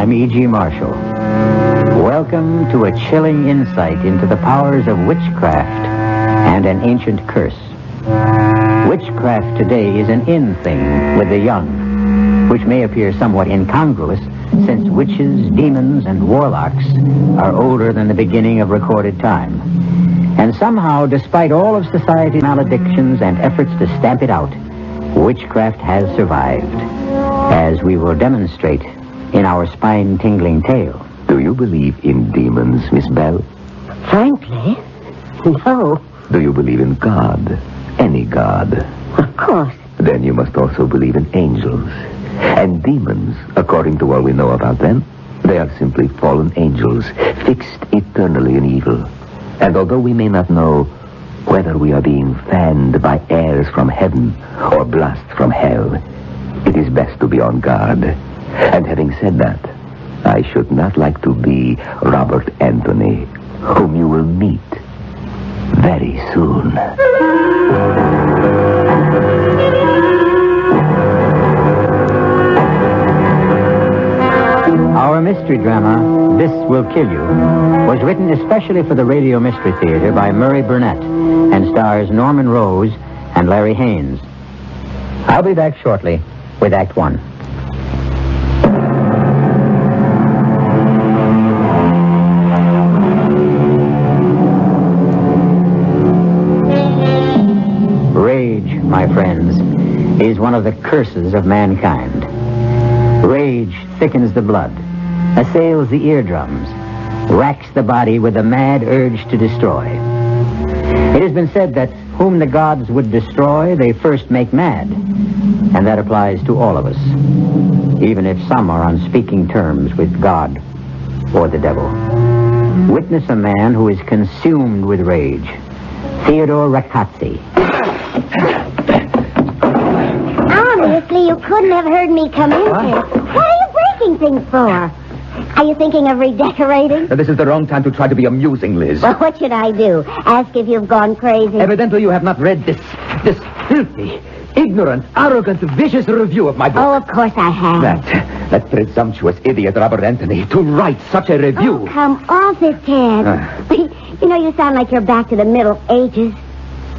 I'm E.G. Marshall. Welcome to a chilling insight into the powers of witchcraft and an ancient curse. Witchcraft today is an in thing with the young, which may appear somewhat incongruous since witches, demons, and warlocks are older than the beginning of recorded time. And somehow, despite all of society's maledictions and efforts to stamp it out, witchcraft has survived, as we will demonstrate in our spine-tingling tale. Do you believe in demons, Miss Bell? Frankly, no. Do you believe in God? Any God? Of course. Then you must also believe in angels. And demons, according to all we know about them, they are simply fallen angels, fixed eternally in evil. And although we may not know whether we are being fanned by airs from heaven or blasts from hell, it is best to be on guard. And having said that, I should not like to be Robert Anthony, whom you will meet very soon. Our mystery drama, This Will Kill You, was written especially for the Radio Mystery Theater by Murray Burnett and stars Norman Rose and Larry Haynes. I'll be back shortly with Act One. Rage, my friends, is one of the curses of mankind. Rage thickens the blood, assails the eardrums, racks the body with a mad urge to destroy. It has been said that whom the gods would destroy, they first make mad. And that applies to all of us, even if some are on speaking terms with God or the devil. Witness a man who is consumed with rage. Theodore Rackazzi. Obviously, you couldn't have heard me come in here. What are you breaking things for? Are you thinking of redecorating? This is the wrong time to try to be amusing, Liz. Well, what should I do? Ask if you've gone crazy? Evidently, you have not read this filthy, ignorant, arrogant, vicious review of my book. Oh, of course I have. That presumptuous idiot, Robert Anthony, to write such a review. Oh, come off it, Ted. You know, you sound like you're back to the Middle Ages.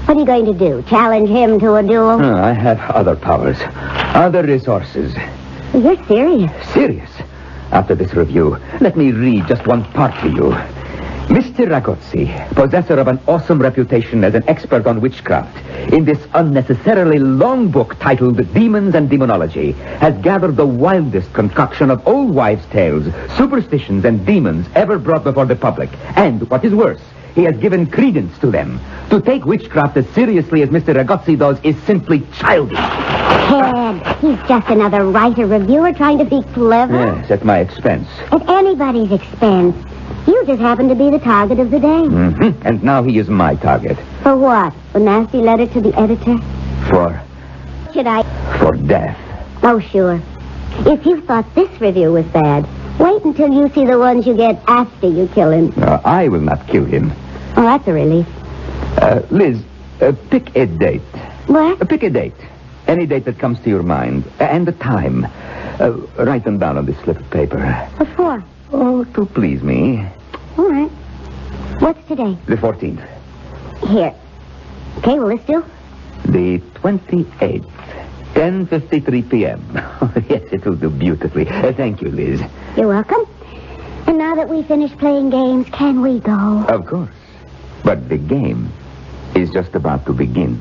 What are you going to do? Challenge him to a duel? I have other powers, other resources. Well, you're serious. Serious? After this review, let me read just one part to you. Mr. Ragozzi, possessor of an awesome reputation as an expert on witchcraft, in this unnecessarily long book titled Demons and Demonology, has gathered the wildest concoction of old wives' tales, superstitions, and demons ever brought before the public. And, what is worse, he has given credence to them. To take witchcraft as seriously as Mr. Ragozzi does is simply childish. Ted, he's just another writer-reviewer trying to be clever. Yes, at my expense. At anybody's expense. You just happen to be the target of the day. Mm-hmm. And now he is my target. For what? A nasty letter to the editor? For death. Oh, sure. If you thought this review was bad, wait until you see the ones you get after you kill him. I will not kill him. Oh, that's a relief. Liz, pick a date. What? Pick a date. Any date that comes to your mind. And the time. Write them down on this slip of paper. What for? Oh, to please me. All right. What's today? The 14th. Here. Okay, will this do? The 28th. 10:53 p.m. Yes, it will do beautifully. Thank you, Liz. You're welcome. And now that we've finished playing games, can we go? Of course. But the game is just about to begin.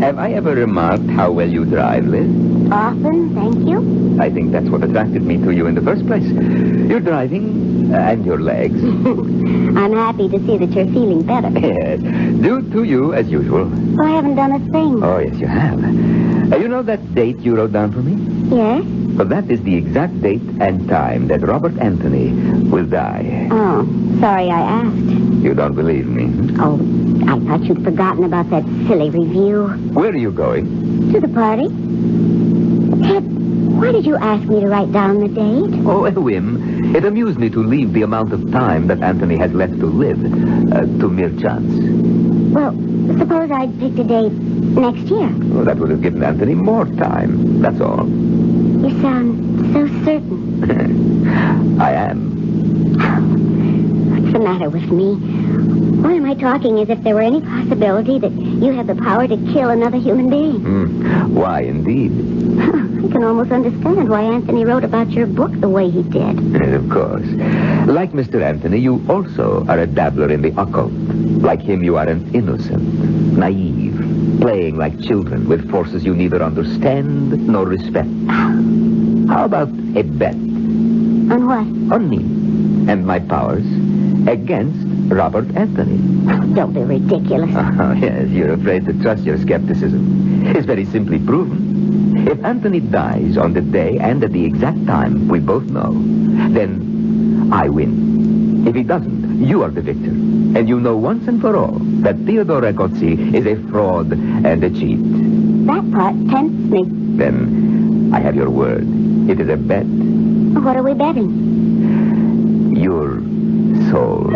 Have I ever remarked how well you drive, Liz? Often, thank you. I think that's what attracted me to you in the first place. Your driving and your legs. I'm happy to see that you're feeling better. Yes. Due to you, as usual. Oh, I haven't done a thing. Oh, yes, you have. You know that date you wrote down for me? Yes? Well, that is the exact date and time that Robert Anthony will die. Oh, sorry I asked. You don't believe me? Oh, I thought you'd forgotten about that silly review. Where are you going? To the party. Ted, why did you ask me to write down the date? Oh, a whim. It amused me to leave the amount of time that Anthony has left to live to mere chance. Well, suppose I'd picked a date Next year. Well, that would have given Anthony more time. That's all. You sound so certain. I am. What's the matter with me? Why am I talking as if there were any possibility that you have the power to kill another human being? Why, indeed. I can almost understand why Anthony wrote about your book the way he did. Of course. Like Mr. Anthony, you also are a dabbler in the occult. Like him, you are an innocent, naive, playing like children with forces you neither understand nor respect. How about a bet? On what? On me and my powers against Robert Anthony. Don't be ridiculous. Oh, yes, you're afraid to trust your skepticism. It's very simply proven. If Anthony dies on the day and at the exact time we both know, then I win. If he doesn't, you are the victor. And you know once and for all that Theodore Ragozzi is a fraud and a cheat. That part tempts me. Then I have your word. It is a bet. What are we betting? Your soul.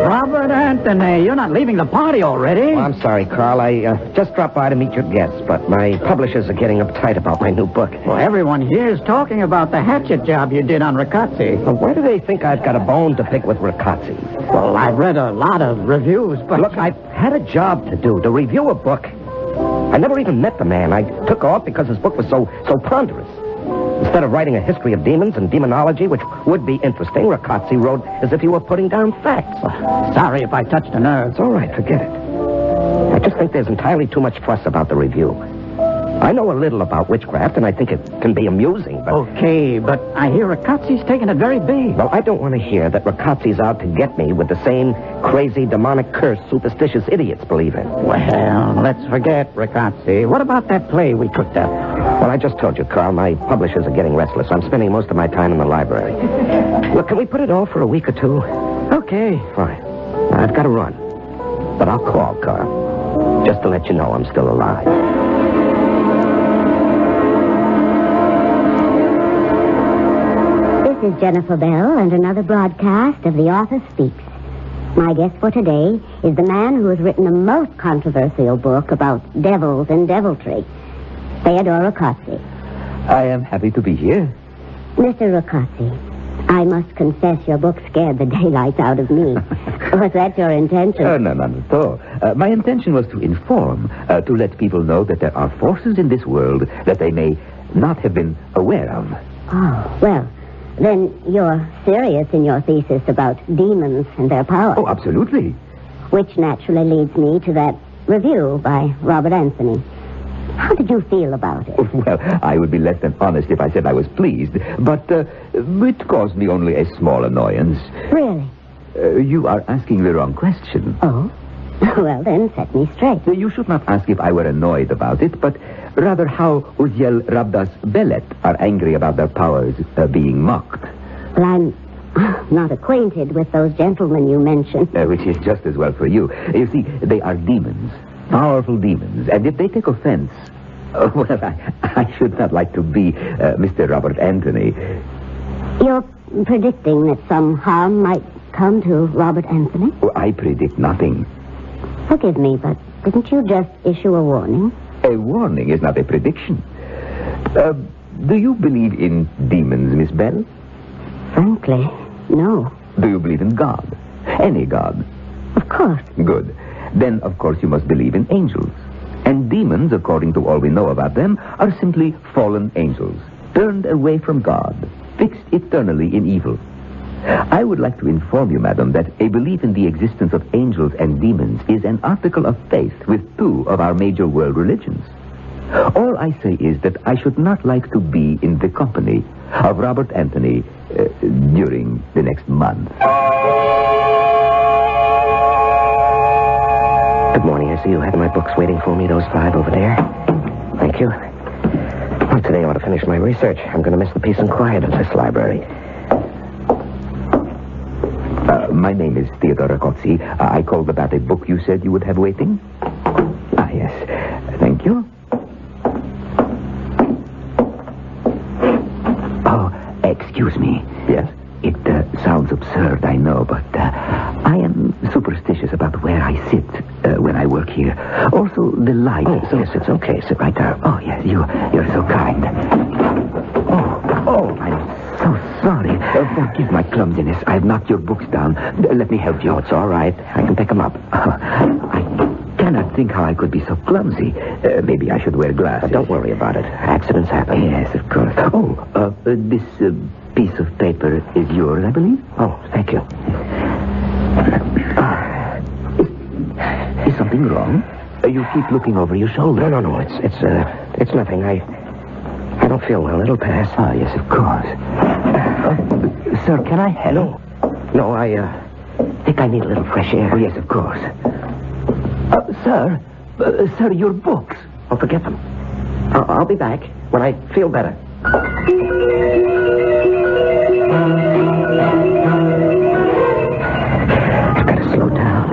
Robert Anthony, you're not leaving the party already. Well, I'm sorry, Carl. I just dropped by to meet your guests, but my publishers are getting uptight about my new book. Well, everyone here is talking about the hatchet job you did on Ragozzi. Well, why do they think I've got a bone to pick with Ragozzi? Well, I've read a lot of reviews, but... Look, I've had a job to do, to review a book. I never even met the man. I took off because his book was so ponderous. Instead of writing a history of demons and demonology, which would be interesting, Ragozzi wrote as if he were putting down facts. Sorry if I touched a nerve. It's all right, forget it. I just think there's entirely too much fuss about the review. I know a little about witchcraft, and I think it can be amusing, but... Okay, but I hear Ragozzi's taking it very big. Well, I don't want to hear that Ragozzi's out to get me with the same crazy, demonic curse superstitious idiots believe in. Well, let's forget Ragozzi. What about that play we cooked up? Well, I just told you, Carl, my publishers are getting restless. I'm spending most of my time in the library. Look, can we put it off for a week or two? Okay. Fine. I've got to run. But I'll call, Carl. Just to let you know I'm still alive. This is Jennifer Bell and another broadcast of The Author Speaks. My guest for today is the man who has written the most controversial book about devils and deviltry, Theodore Ragozzi. I am happy to be here. Mr. Ragozzi, I must confess your book scared the daylights out of me. Was that your intention? No, not at all. My intention was to inform, to let people know that there are forces in this world that they may not have been aware of. Oh, well, then you're serious in your thesis about demons and their power. Oh, absolutely. Which naturally leads me to that review by Robert Anthony. How did you feel about it? Well, I would be less than honest if I said I was pleased, but it caused me only a small annoyance. Really? You are asking the wrong question. Oh? Well, then, set me straight. You should not ask if I were annoyed about it, but rather how Uziel Rabdas Belet are angry about their powers being mocked. Well, I'm not acquainted with those gentlemen you mentioned. Which is just as well for you. You see, they are demons. Powerful demons. And if they take offense... well, I should not like to be Mr. Robert Anthony. You're predicting that some harm might come to Robert Anthony? Oh, I predict nothing. Forgive me, but didn't you just issue a warning? A warning is not a prediction. Do you believe in demons, Miss Bell? Frankly, no. Do you believe in God? Any God? Of course. Good. Then, of course, you must believe in angels. And demons, according to all we know about them, are simply fallen angels, turned away from God, fixed eternally in evil. I would like to inform you, madam, that a belief in the existence of angels and demons is an article of faith with two of our major world religions. All I say is that I should not like to be in the company of Robert Anthony during the next month. Good morning. I see you have my books waiting for me, those 5 over there. Thank you. Well, today I ought to finish my research. I'm going to miss the peace and quiet of this library. My name is Theodore Ragozzi. I called about a book you said you would have waiting. Ah, yes. Thank you. Oh, excuse me. Yes? It sounds absurd. the light. Oh, yes, it's okay. Sit right down. Oh, yes, you're so kind. Oh, I'm so sorry. Forgive my clumsiness. I've knocked your books down. Let me help you. Oh, it's all right. I can pick them up. I cannot think how I could be so clumsy. Maybe I should wear glasses. Don't worry about it. Accidents happen. Yes, of course. Oh, this piece of paper is yours, I believe? Oh, thank you. Is something wrong? You keep looking over your shoulder. No. It's nothing. I don't feel well. It'll pass. Ah, yes, of course. Sir, can I help? No, I think I need a little fresh air. Oh, yes, of course. Sir, your books. Oh, forget them. I'll be back when I feel better. I've got to slow down.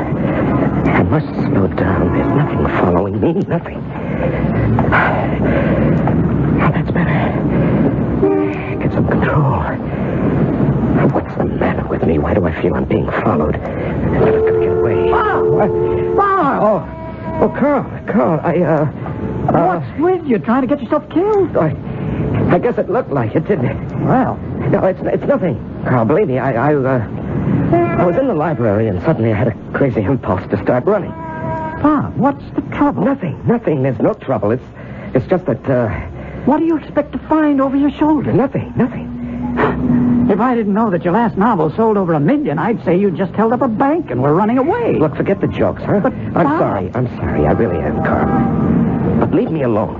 I must slow down. There's nothing following me. Nothing. Oh, that's better. Get some control. What's the matter with me? Why do I feel I'm being followed? I'm never going to get away. Bob! Oh, Carl, What's with you? Trying to get yourself killed? I guess it looked like it, didn't it? Well, No, it's nothing. Carl, believe me, I was in the library and suddenly I had a crazy impulse to start running. Bob, what's the trouble? Nothing. There's no trouble. It's just that, What do you expect to find over your shoulder? nothing. If I didn't know that your last novel sold over 1 million, I'd say you just held up a bank and were running away. Look, forget the jokes, huh? But, I'm Bob. sorry. I really am, Carl. But leave me alone.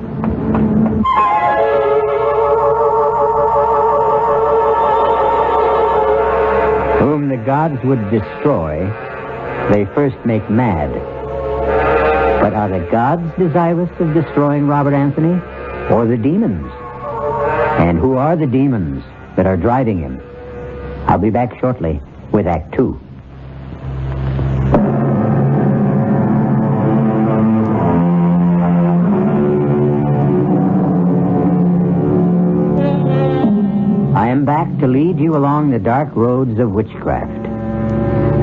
Whom the gods would destroy, they first make mad. But are the gods desirous of destroying Robert Anthony, or the demons? And who are the demons that are driving him? I'll be back shortly with Act 2. I am back to lead you along the dark roads of witchcraft.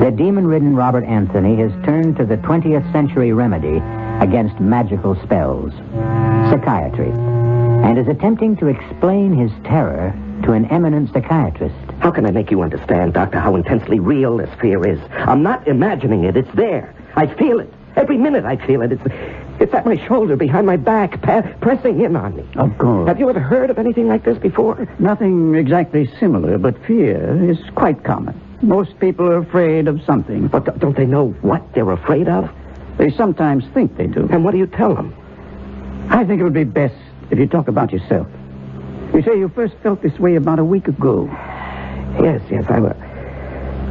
The demon-ridden Robert Anthony has turned to the 20th century remedy against magical spells, psychiatry, and is attempting to explain his terror to an eminent psychiatrist. How can I make you understand, Doctor, how intensely real this fear is? I'm not imagining it. It's there. I feel it. Every minute I feel it. It's at my shoulder, behind my back, pressing in on me. Of course. Have you ever heard of anything like this before? Nothing exactly similar, but fear is quite common. Most people are afraid of something. But don't they know what they're afraid of? They sometimes think they do. And what do you tell them? I think it would be best if you talk about yourself. You say you first felt this way about a week ago. Yes.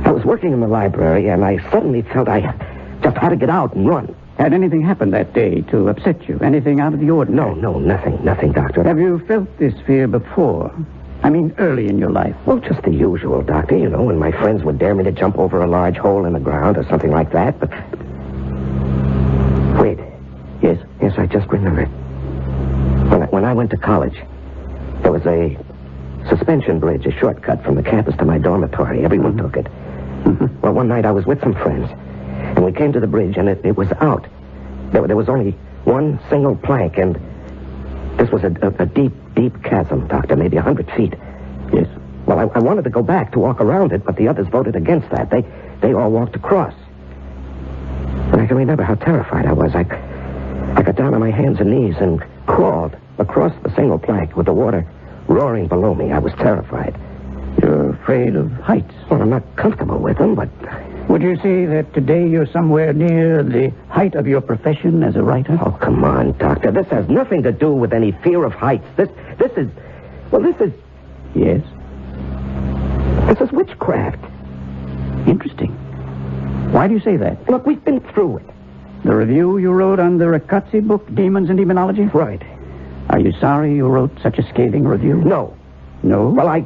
I was working in the library, and I suddenly felt I just had to get out and run. Had anything happened that day to upset you? Anything out of the ordinary? No, nothing, Doctor. Have you felt this fear before? I mean, early in your life. Well, just the usual, Doctor. You know, when my friends would dare me to jump over a large hole in the ground or something like that. But wait. Yes, I just remembered. When I went to college, there was a suspension bridge, a shortcut from the campus to my dormitory. Everyone took it. Well, one night I was with some friends, and we came to the bridge, and it was out. There was only one single plank, and this was a deep chasm, Doctor, maybe 100 feet. Yes. Well, I wanted to go back to walk around it, but the others voted against that. They all walked across. And I can remember how terrified I was. I got down on my hands and knees and crawled across the single plank with the water roaring below me. I was terrified. You're afraid of heights. Well, I'm not comfortable with them, but... Would you say that today you're somewhere near the height of your profession as a writer? Oh, come on, Doctor. This has nothing to do with any fear of heights. This is... Yes. This is witchcraft. Interesting. Why do you say that? Look, we've been through it. The review you wrote on the Ricazzi book, Demons and Demonology? Right. Are you sorry you wrote such a scathing review? No. No? Well, I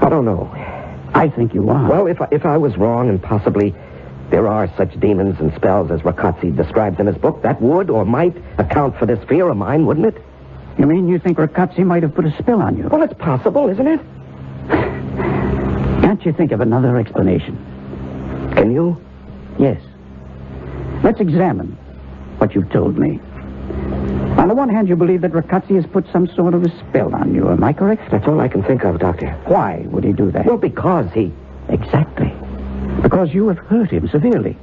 don't know. I think you are. Well, if I was wrong, and possibly there are such demons and spells as Ricazzi describes in his book, that would or might account for this fear of mine, wouldn't it? You mean you think Ricazzi might have put a spell on you? Well, it's possible, isn't it? Can't you think of another explanation? Can you? Yes. Let's examine what you've told me. On the one hand, you believe that Ricazzi has put some sort of a spell on you. Am I correct? That's all I can think of, Doctor. Why would he do that? Well, because he... Exactly. Because you have hurt him severely.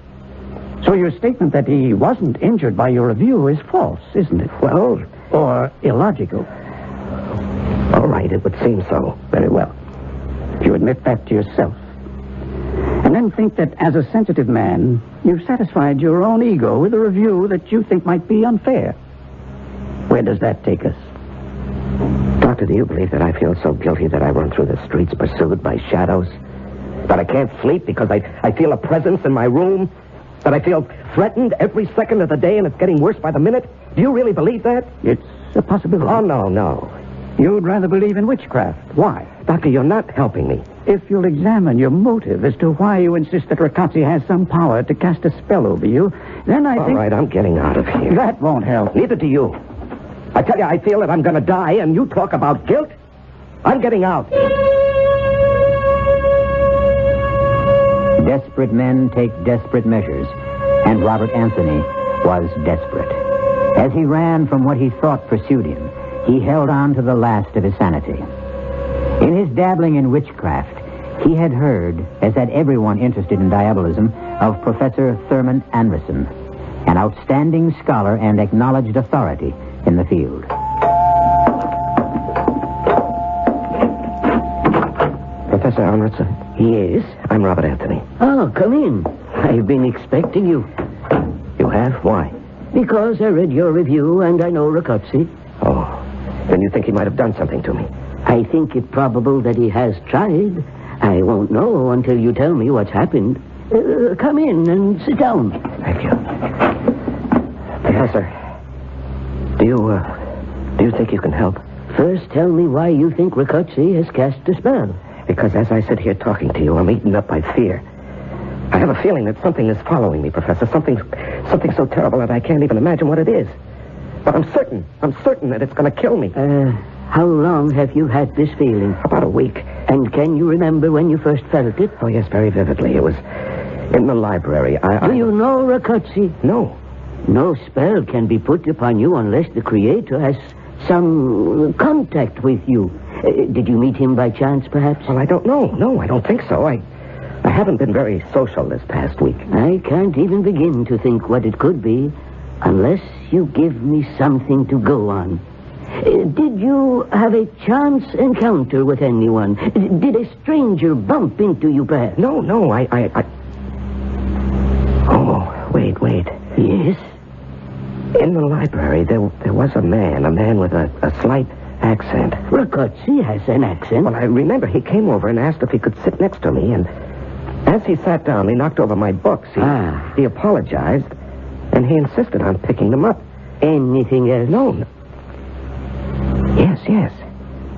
So your statement that he wasn't injured by your review is false, isn't it? Well... Or illogical. All right, it would seem so. Very well. You admit that to yourself. And then think that as a sensitive man, you've satisfied your own ego with a review that you think might be unfair. Where does that take us? Doctor, do you believe that I feel so guilty that I run through the streets pursued by shadows? That I can't sleep because I feel a presence in my room? That I feel threatened every second of the day and it's getting worse by the minute? Do you really believe that? It's a possibility. Oh, no. You'd rather believe in witchcraft. Why? Doctor, you're not helping me. If you'll examine your motive as to why you insist that Ricazzi has some power to cast a spell over you, then I think... All right, I'm getting out of here. That won't help. Neither do you. I tell you, I feel that I'm going to die, and you talk about guilt? I'm getting out. Desperate men take desperate measures, and Robert Anthony was desperate. As he ran from what he thought pursued him, he held on to the last of his sanity. In his dabbling in witchcraft, he had heard, as had everyone interested in diabolism, of Professor Thurman Anderson, an outstanding scholar and acknowledged authority in the field. Professor Anderson? Yes? I'm Robert Anthony. Oh, come in. I've been expecting you. You have? Why? Because I read your review and I know Ricazzi. Oh, then you think he might have done something to me? I think it probable that he has tried. I won't know until you tell me what's happened. Come in and sit down. Thank you. Professor, do you think you can help? First, tell me why you think Ricazzi has cast a spell. Because as I sit here talking to you, I'm eaten up by fear. I have a feeling that something is following me, Professor. Something so terrible that I can't even imagine what it is. But I'm certain that it's going to kill me. How long have you had this feeling? About a week. And can you remember when you first felt it? Oh, yes, very vividly. It was in the library. Do you know Ricazzi? No. No spell can be put upon you unless the Creator has some contact with you. Did you meet him by chance, perhaps? Well, I don't know. No, I don't think so. I haven't been very social this past week. I can't even begin to think what it could be unless you give me something to go on. Did you have a chance encounter with anyone? Did a stranger bump into you, perhaps? No, Oh, wait. Yes? In the library, there was a man with a slight accent. Ricazzi has an accent. Well, I remember he came over and asked if he could sit next to me, and as he sat down, he knocked over my books. He apologized, and he insisted on picking them up. Anything else? No.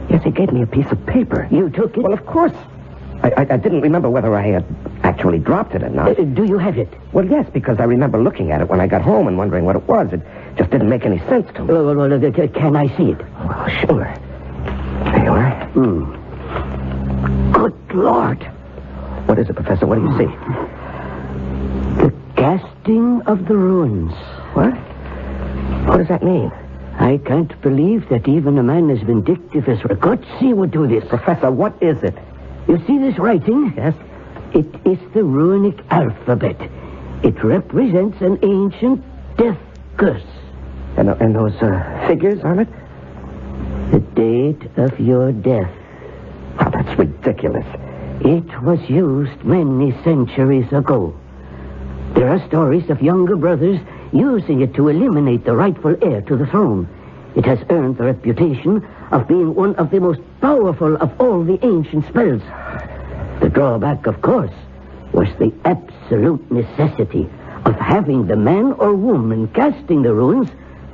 Yes, he gave me a piece of paper. You took it? Well, of course. I didn't remember whether I had actually dropped it or not. Do you have it? Well, yes, because I remember looking at it when I got home and wondering what it was. It just didn't make any sense to me. Well, can I see it? Well, sure. There you are. Good Lord. What is it, Professor? What do you see? The casting of the runes. What? What does that mean? I can't believe that even a man as vindictive as Ricazzi would do this. Professor, what is it? You see this writing? Yes. It is the runic alphabet. It represents an ancient death curse. And those figures on it? The date of your death. Oh, that's ridiculous. It was used many centuries ago. There are stories of younger brothers using it to eliminate the rightful heir to the throne. It has earned the reputation of being one of the most powerful of all the ancient spells. The drawback, of course, was the absolute necessity of having the man or woman casting the runes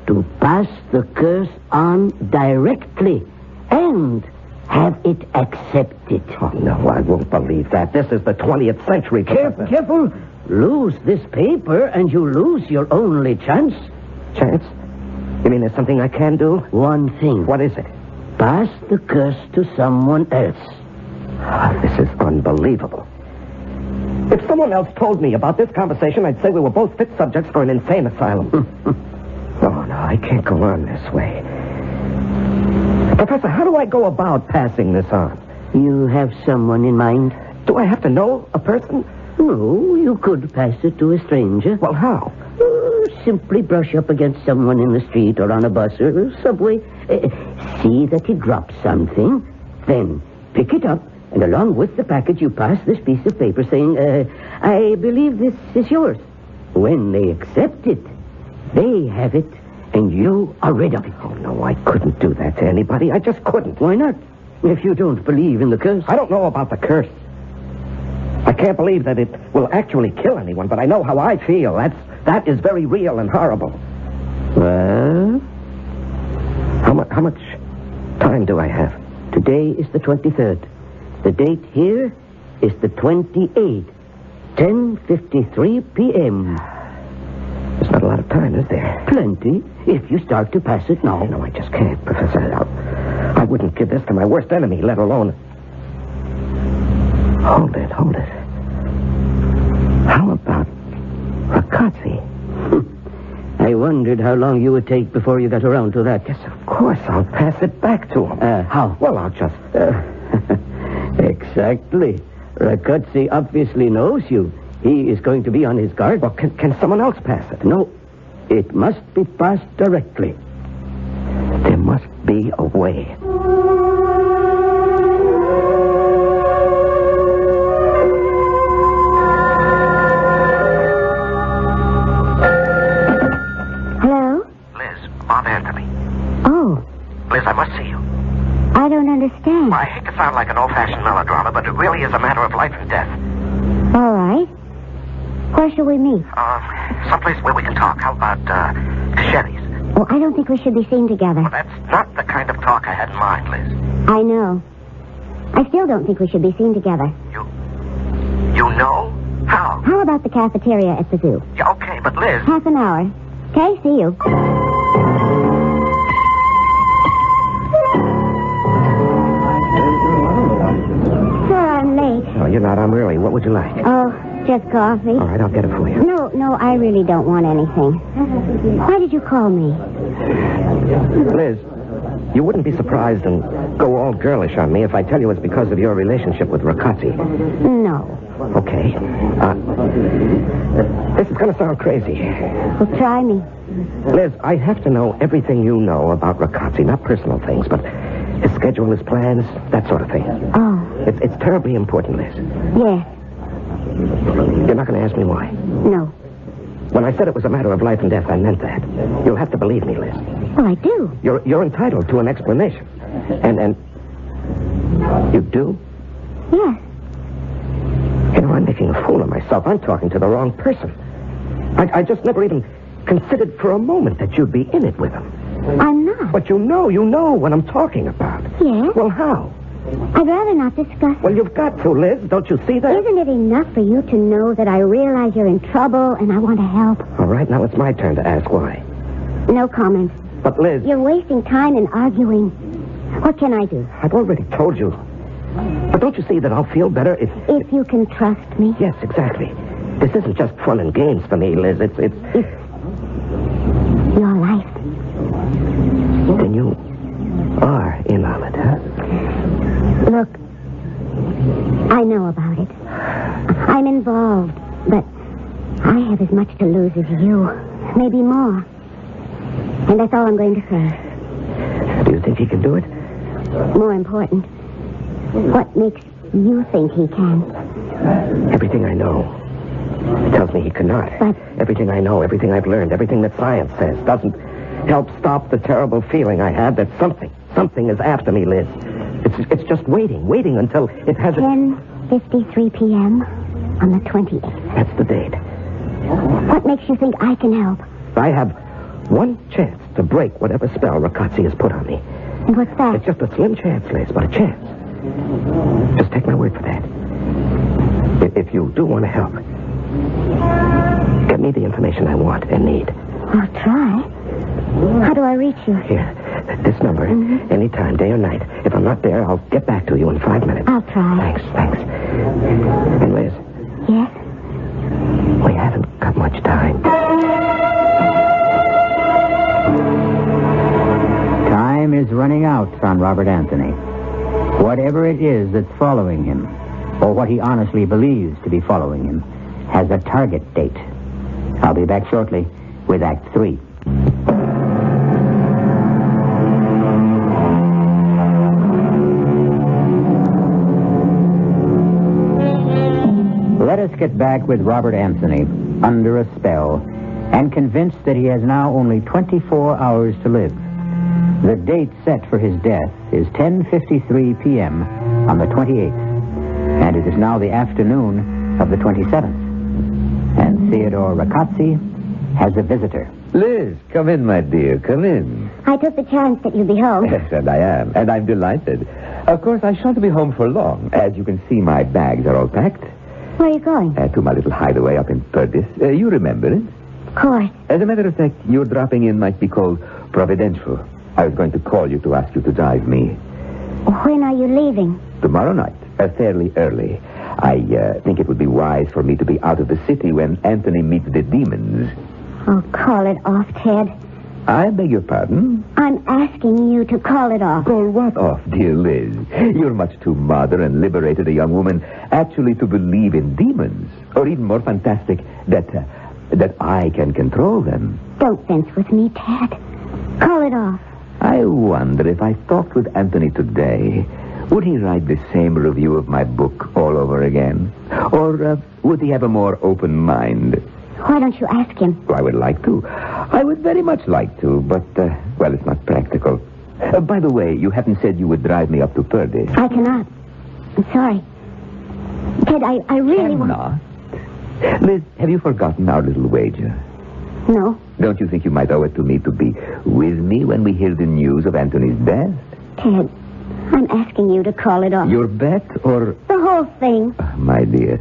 to pass the curse on directly and have it accepted. Oh, no, I won't believe that. This is the 20th century. Careful. Lose this paper and you lose your only chance. Chance? You mean there's something I can do? One thing. What is it? Pass the curse to someone else. Oh, this is unbelievable. If someone else told me about this conversation, I'd say we were both fit subjects for an insane asylum. Oh, no, I can't go on this way. Professor, how do I go about passing this on? You have someone in mind? Do I have to know a person? No, you could pass it to a stranger. Well, how? Simply brush up against someone in the street or on a bus or subway. See that he drops something. Then pick it up, and along with the package, you pass this piece of paper saying, I believe this is yours. When they accept it, they have it, and you are rid of it. Oh, no, I couldn't do that to anybody. I just couldn't. Why not? If you don't believe in the curse. I don't know about the curse. I can't believe that it will actually kill anyone, but I know how I feel. That is very real and horrible. Well? How much time do I have? Today is the 23rd. The date here is the 28th. 10:53 p.m. There's not a lot of time, is there? Plenty, if you start to pass it now. No, I just can't, Professor. I wouldn't give this to my worst enemy, let alone... Hold it. How about Ragazzi? I wondered how long you would take before you got around to that. Yes, of course. I'll pass it back to him. How? Well, I'll just... Exactly. Ragazzi obviously knows you. He is going to be on his guard. Well, can someone else pass it? No. It must be passed directly. There must be a way. I must see you. I don't understand. Well, I hate to sound like an old-fashioned melodrama, but it really is a matter of life and death. All right. Where shall we meet? Someplace where we can talk. How about, Sherry's? Oh, I don't think we should be seen together. Well, that's not the kind of talk I had in mind, Liz. I know. I still don't think we should be seen together. You know? How? How about the cafeteria at the zoo? Yeah, okay, but Liz... Half an hour. Okay, see you. Oh, you're not. I'm early. What would you like? Oh, just coffee. All right, I'll get it for you. No, I really don't want anything. Why did you call me? Liz, you wouldn't be surprised and go all girlish on me if I tell you it's because of your relationship with Ragazzi. No. Okay. This is going to sound crazy. Well, try me. Liz, I have to know everything you know about Ragazzi, not personal things, but his schedule, his plans, that sort of thing. Oh. It's terribly important, Liz. Yes. You're not going to ask me why? No. When I said it was a matter of life and death, I meant that. You'll have to believe me, Liz. Well, I do. You're entitled to an explanation. And you do? Yes. You know, I'm making a fool of myself. I'm talking to the wrong person. I just never even considered for a moment that you'd be in it with him. I'm not. But you know what I'm talking about. Yes. Well, how? I'd rather not discuss it. Well, you've got to, Liz. Don't you see that? Isn't it enough for you to know that I realize you're in trouble and I want to help? All right, now it's my turn to ask why. No comment. But, Liz... You're wasting time in arguing. What can I do? I've already told you. But don't you see that I'll feel better if... If you can trust me? Yes, exactly. This isn't just fun and games for me, Liz. It's your life. Then you are in on it, huh? Look, I know about it. I'm involved, but I have as much to lose as you. Maybe more. And that's all I'm going to say. Do you think he can do it? More important, what makes you think he can? Everything I know tells me he cannot. But... Everything I know, everything I've learned, everything that science says doesn't help stop the terrible feeling I have that something is after me, Liz. It's just waiting until it has 10:53 p.m. on the 28th. That's the date. What makes you think I can help? I have one chance to break whatever spell Ragazzi has put on me. And what's that? It's just a slim chance, Liz, but a chance. Just take my word for that. If you do want to help, get me the information I want and need. I'll try. How do I reach you? Here, this number, anytime, day or night. If I'm not there, I'll get back to you in 5 minutes. I'll try. Thanks. And Liz? Yes? got much time. Time is running out on Robert Anthony. Whatever it is that's following him, or what he honestly believes to be following him, has a target date. I'll be back shortly with Act 3. Let us get back with Robert Anthony, under a spell, and convinced that he has now only 24 hours to live. The date set for his death is 10:53 p.m. on the 28th, and it is now the afternoon of the 27th. And Theodore Ricazzi has a visitor. Liz, come in, my dear, come in. I took the chance that you'd be home. Yes, and I am, and I'm delighted. Of course, I shan't be home for long. As you can see, my bags are all packed. Where are you going? To my little hideaway up in Perdis. You remember it? Of course. As a matter of fact, your dropping in might be called providential. I was going to call you to ask you to drive me. When are you leaving? Tomorrow night, fairly early. I think it would be wise for me to be out of the city when Anthony meets the demons. Oh, call it off, Ted. I beg your pardon? I'm asking you to call it off. Call what off, dear Liz? You're much too modern and liberated a young woman actually to believe in demons. Or even more fantastic, that I can control them. Don't fence with me, Ted. Call it off. I wonder if I talked with Anthony today, would he write the same review of my book all over again? Or would he have a more open mind? Why don't you ask him? Well, I would like to. I would very much like to, but, well, it's not practical. By the way, you haven't said you would drive me up to Perdis. I cannot. I'm sorry. Ted, I really Cannot? Liz, have you forgotten our little wager? No. Don't you think you might owe it to me to be with me when we hear the news of Anthony's death? Ted, I'm asking you to call it off. Your bet or... The whole thing. My dear,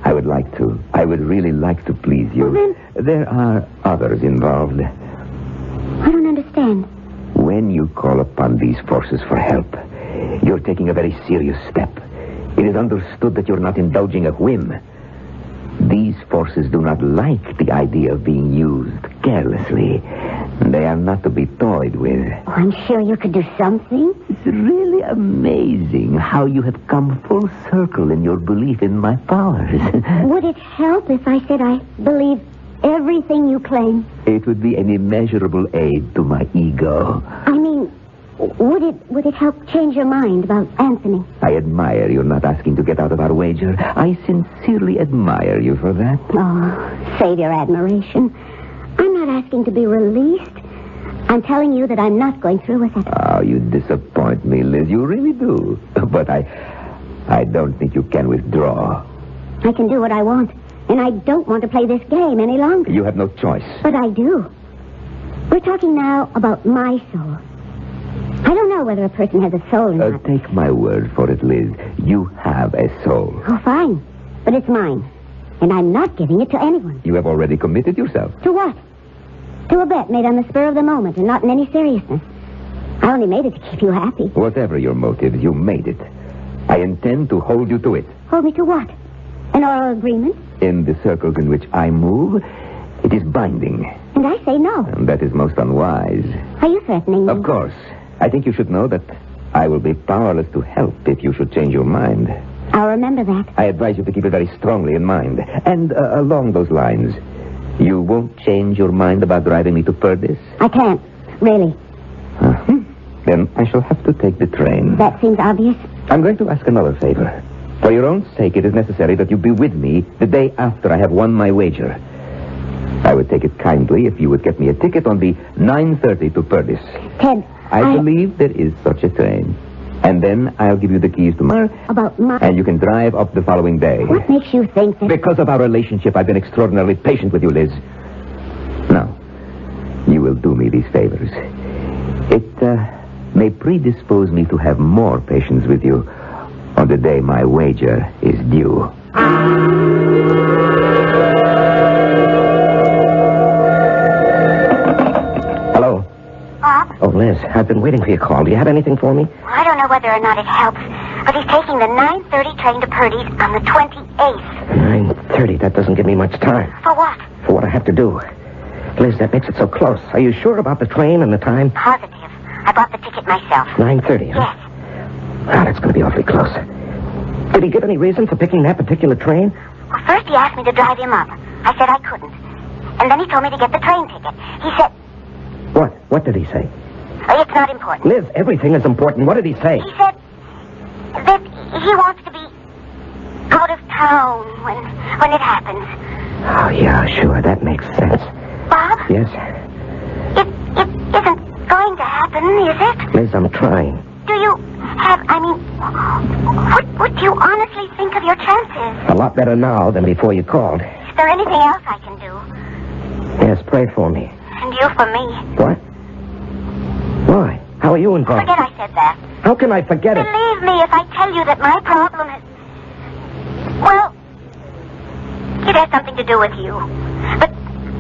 I would like to. I would really like to please you. Well, There are others involved. I don't understand. When you call upon these forces for help, you're taking a very serious step. It is understood that you're not indulging a whim. These forces do not like the idea of being used carelessly. They are not to be toyed with. Oh, I'm sure you could do something. It's really amazing how you have come full circle in your belief in my powers. Would it help if I said I believe everything you claim? It would be an immeasurable aid to my ego. I mean, would it help change your mind about Anthony? I admire you're not asking to get out of our wager. I sincerely admire you for that. Oh, save your admiration. I'm not asking to be released. I'm telling you that I'm not going through with it. Oh, you disappoint me, Liz. You really do. But I don't think you can withdraw. I can do what I want, and I don't want to play this game any longer. You have no choice. But I do. We're talking now about my soul. I don't know whether a person has a soul or not. Take my word for it, Liz. You have a soul. Oh, fine. But it's mine. And I'm not giving it to anyone. You have already committed yourself. To what? To a bet made on the spur of the moment and not in any seriousness. I only made it to keep you happy. Whatever your motive, you made it. I intend to hold you to it. Hold me to what? An oral agreement? In the circles in which I move, it is binding. And I say no. And that is most unwise. Are you threatening me? Of course. I think you should know that I will be powerless to help if you should change your mind. I'll remember that. I advise you to keep it very strongly in mind. And along those lines, you won't change your mind about driving me to Perdis? I can't. Really. Then I shall have to take the train. That seems obvious. I'm going to ask another favor. For your own sake, it is necessary that you be with me the day after I have won my wager. I would take it kindly if you would get me a ticket on the 9:30 to Perdis. Ted, I believe there is such a train. And then I'll give you the keys tomorrow. About my... And you can drive up the following day. What makes you think that... Because of our relationship, I've been extraordinarily patient with you, Liz. Now, you will do me these favors. It may predispose me to have more patience with you on the day my wager is due. Hello? Bob? Oh, Liz, I've been waiting for your call. Do you have anything for me? Well, I don't know whether or not it helps, but he's taking the 9:30 train to Purdy's on the 28th. 9:30. That doesn't give me much time. For what? for what I have to do. Liz, that makes it so close. Are you sure about the train and the time? Positive. I bought the ticket myself. 9:30, huh? Yes. Ah, that's going to be awfully close. Did he give any reason for picking that particular train? Well, first he asked me to drive him up. I said I couldn't. And then he told me to get the train ticket. He said... What? What did he say? Oh, it's not important. Liz, everything is important. What did he say? He said that he wants to be out of town when it happens. Oh, yeah, sure. That makes sense. Bob? Yes? It isn't going to happen, is it? Liz, I'm trying. Do you have, what do you honestly think of your chances? A lot better now than before you called. Is there anything else I can do? Yes, pray for me. And you for me. What? Why? How are you involved? Forget I said that. How can I forget it? Believe me if I tell you that my problem is... Well, it has something to do with you. But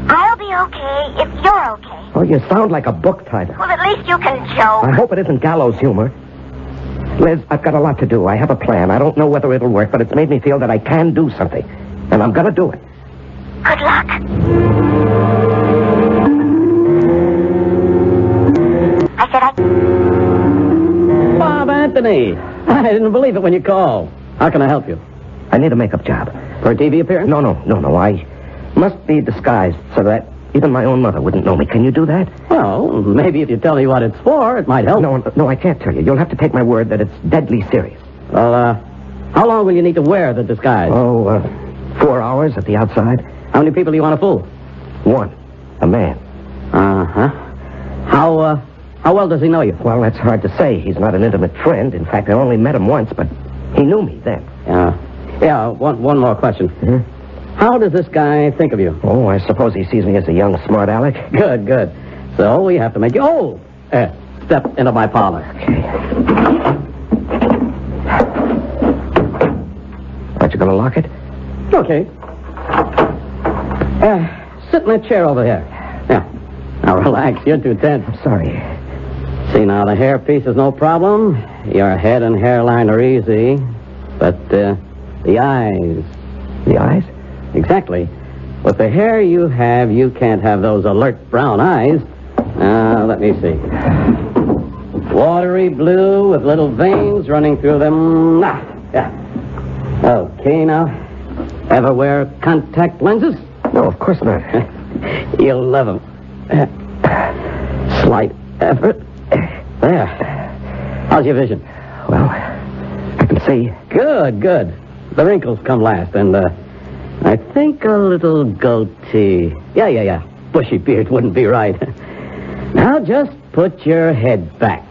I'll be okay if you're okay. Oh, you sound like a book title. Well, at least you can joke. I hope it isn't gallows humor. Liz, I've got a lot to do. I have a plan. I don't know whether it'll work, but it's made me feel that I can do something. And I'm going to do it. Good luck. I said Bob Anthony. I didn't believe it when you called. How can I help you? I need a makeup job. For a TV appearance? No. I must be disguised so that even my own mother wouldn't know me. Can you do that? Well, maybe if you tell me what it's for, it might help. No, I can't tell you. You'll have to take my word that it's deadly serious. Well, how long will you need to wear the disguise? 4 hours at the outside. How many people do you want to fool? One. A man. Uh-huh. How well does he know you? Well, that's hard to say. He's not an intimate friend. In fact, I only met him once, but he knew me then. Yeah, one more question. Mm-hmm. How does this guy think of you? Oh, I suppose he sees me as a young smart aleck. Good. So we have to make you... step into my parlor. Okay. Aren't you going to lock it? Okay. Sit in that chair over here. Yeah. Now, relax. You're too tense. I'm sorry. See, now, the hairpiece is no problem. Your head and hairline are easy. But, the eyes... The eyes? Exactly. With the hair you have, you can't have those alert brown eyes. Let me see. Watery blue with little veins running through them. Yeah. Okay, now. Ever wear contact lenses? No, of course not. You'll love them. Slight effort. There. How's your vision? Well, I can see. Good. The wrinkles come last, and, I think a little goatee. Yeah. Bushy beard wouldn't be right. Now just put your head back.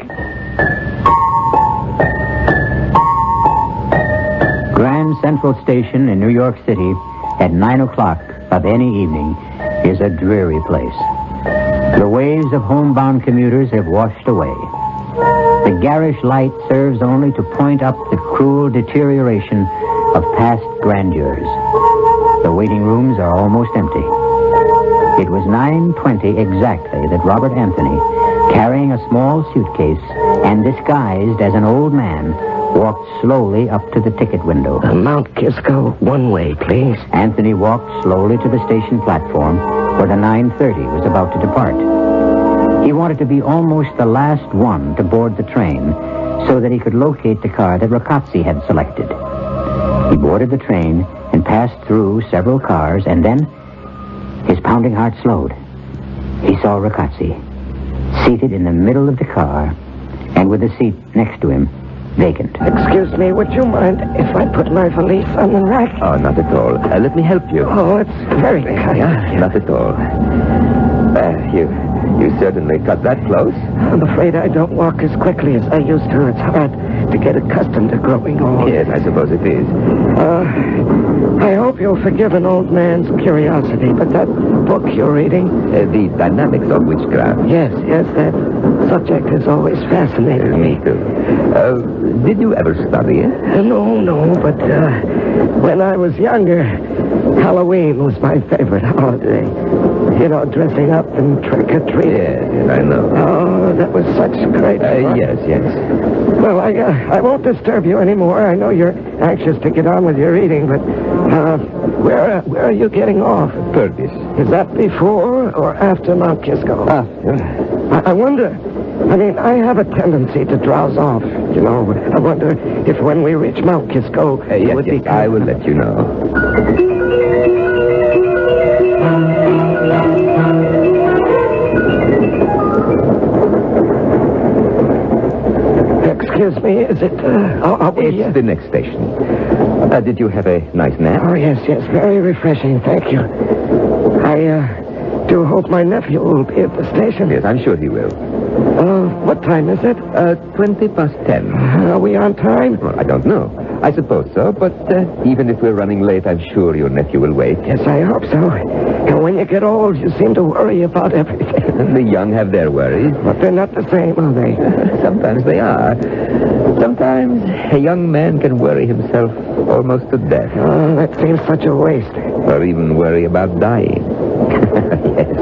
Grand Central Station in New York City at 9 o'clock of any evening is a dreary place. The waves of homebound commuters have washed away. The garish light serves only to point up the cruel deterioration of past grandeurs. The waiting rooms are almost empty. It was 9:20 exactly that Robert Anthony, carrying a small suitcase and disguised as an old man, walked slowly up to the ticket window. Mount Kisco, one way, please. Anthony walked slowly to the station platform where the 9:30 was about to depart. He wanted to be almost the last one to board the train so that he could locate the car that Ricazzi had selected. He boarded the train and passed through several cars, and then his pounding heart slowed. He saw Ricazzi, seated in the middle of the car, and with the seat next to him vacant. Excuse me, would you mind if I put my valise on the rack? Oh, not at all. Let me help you. Oh, it's very kind. Not at all. You certainly cut that close. I'm afraid I don't walk as quickly as I used to. It's hard to get accustomed to growing old. Yes, I suppose it is. I hope you'll forgive an old man's curiosity, but that book you're reading... The Dynamics of Witchcraft. Yes, that subject has always fascinated me. Me too. Did you ever study it? No, but when I was younger, Halloween was my favorite holiday. You know, dressing up and trick-or-treating. Yes, I know. Oh, that was such great fun. Yes. Well, I won't disturb you anymore. I know you're anxious to get on with your eating, but where are you getting off? Purvis. Is that before or after Mount Kisco? After. I wonder. I mean, I have a tendency to drowse off, you know. I wonder if when we reach Mount Kisco, it would be... I will let you know. Excuse me, is it... It's the next station. Did you have a nice nap? Oh, yes, very refreshing, thank you. I do hope my nephew will be at the station. Yes, I'm sure he will. What time is it? 10:20. Are we on time? Well, I don't know. I suppose so, but even if we're running late, I'm sure your nephew will wait. Yes, I hope so. And when you get old, you seem to worry about everything. The young have their worries. But they're not the same, are they? Sometimes they are. Sometimes a young man can worry himself almost to death. Oh, that seems such a waste. Or even worry about dying. Yes.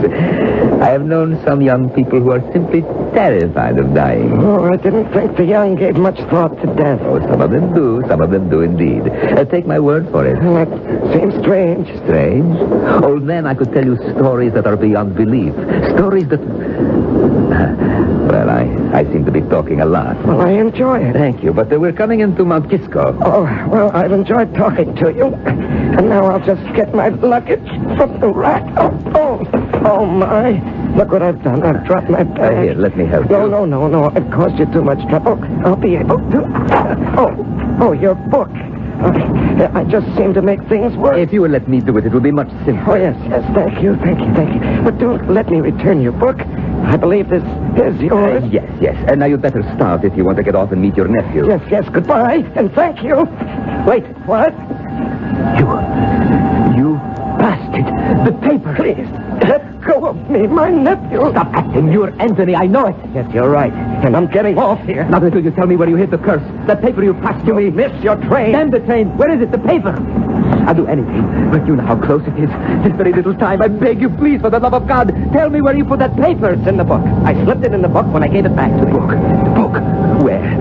I have known some young people who are simply terrified of dying. Oh, I didn't think the young gave much thought to death. Oh, some of them do. Some of them do indeed. Take my word for it. Well, that seems strange. Strange? Old man, I could tell you stories that are beyond belief. Stories that... Well, I seem to be talking a lot. Well, I enjoy it. Thank you, but we're coming into Mount Kisco. Oh, well, I've enjoyed talking to you. And now I'll just get my luggage from the rack. Oh, my. Look what I've done. I've dropped my bag. Here, let me help you. No. It caused you too much trouble. I'll be able to... Oh, your book. I just seem to make things worse. If you will let me do it, it will be much simpler. Oh, yes. Thank you. But don't let me return your book. I believe this is yours. Yes. And now you'd better start if you want to get off and meet your nephew. Yes. Goodbye, and thank you. Wait. What? You bastard. The paper. Please, let go of me, my nephew. Stop acting. You're Anthony. I know it. Yes, you're right. And I'm getting off here. Not until you tell me where you hid the curse. That paper you passed to me. Missed your train. Damn the train. Where is it? The paper. I'll do anything, but you know how close it is. This very little time. I beg you, please, for the love of God, tell me where you put that paper. It's in the book. I slipped it in the book when I gave it back to you. The book? Where?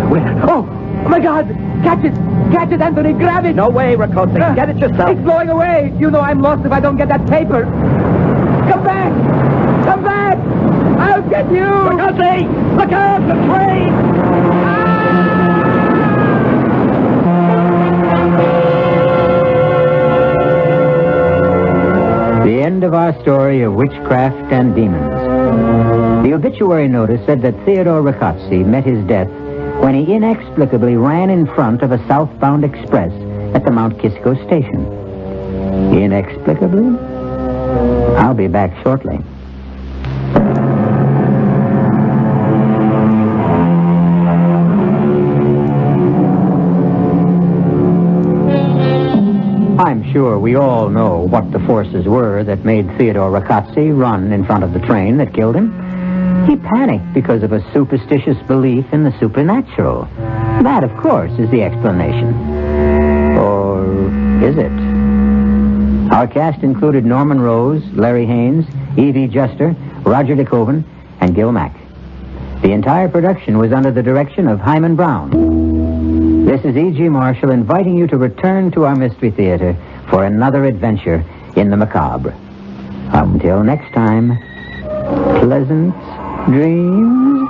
Oh, my God. Catch it, Anthony. Grab it. No way, Ricote. Get it yourself. It's blowing away. You know I'm lost if I don't get that paper. Come back. I'll get you. Ricote, look out, the train. The end of our story of witchcraft and demons. The obituary notice said that Theodore Riccozzi met his death when he inexplicably ran in front of a southbound express at the Mount Kisco station. Inexplicably? I'll be back shortly. I'm sure we all know what the forces were that made Theodore Riccozzi run in front of the train that killed him. He panicked because of a superstitious belief in the supernatural. That, of course, is the explanation. Or is it? Our cast included Norman Rose, Larry Haynes, Evie Juster, Roger DeKoven, and Gil Mack. The entire production was under the direction of Himan Brown. This is E.G. Marshall inviting you to return to our Mystery Theater for another adventure in the macabre. Until next time, pleasant dreams.